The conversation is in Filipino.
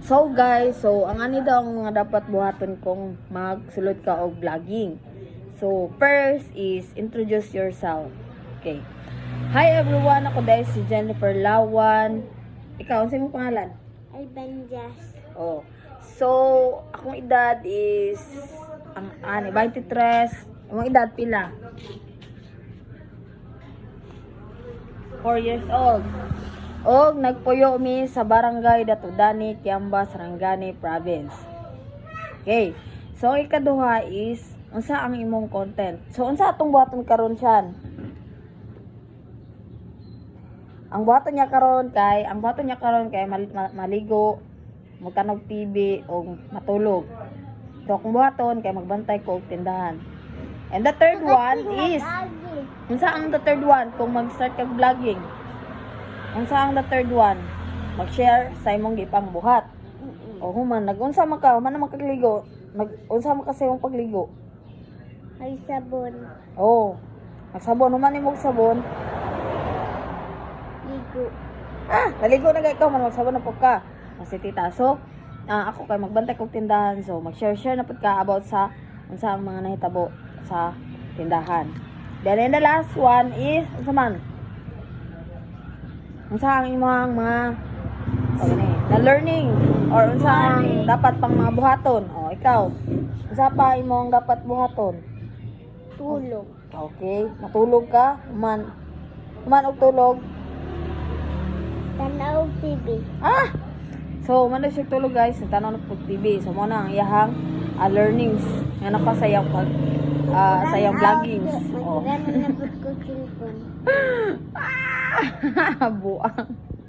So guys, ang ani daw ang mga dapat buhaton kung magsulod ka og vlogging. So first is introduce yourself. Okay. Hi everyone, ako dahil si Jennifer Lawan. Ikaw, ano mo pangalan? Albanjas. Oh. So, akong edad is 23. Ang edad pila? 4 years old. Og nagpuyo mi sa barangay Datudani, Kiamba, Sarangani Province. Okay. So ang ikaduha is unsa ang imong content. So unsa atong buhaton karon siyan? Ang buhaton niya karon kay maligo, magtanog TV o matulog. So kung buhaton kay magbantay ko og tindahan. And the third one is unsa ang the third one kung mag-start kag vlogging? Unsa ang the third one? Mag-share sa imong gipang buhat. O human nag-unsa man ka, man makagligo, nag-unsa man ka sa imong pagligo? Ay sabon. Oh. Nagsabon human imong sabon. Ligo. Naligo na kay ikaw man magsabon na pud ka. Kasi tita, so ako kay magbantay kog tindahan, so mag-share na pud ka about sa unsa ang mga nahitabo sa tindahan. Then the last one is unsa man? Unsa ang imong mga na learning or unsa ang dapat pang mga buhaton? O ikaw, unsa pa imong dapat buhaton? Tulog. Okay, matulog ka, man og tulog. Tanaw TV. So man siya tulog guys, tanaw na pag TV. So mo na ang iyahang learnings nga napasayang pag sayang vloggings. Oh. Magana na pud ko cellphone. Buang.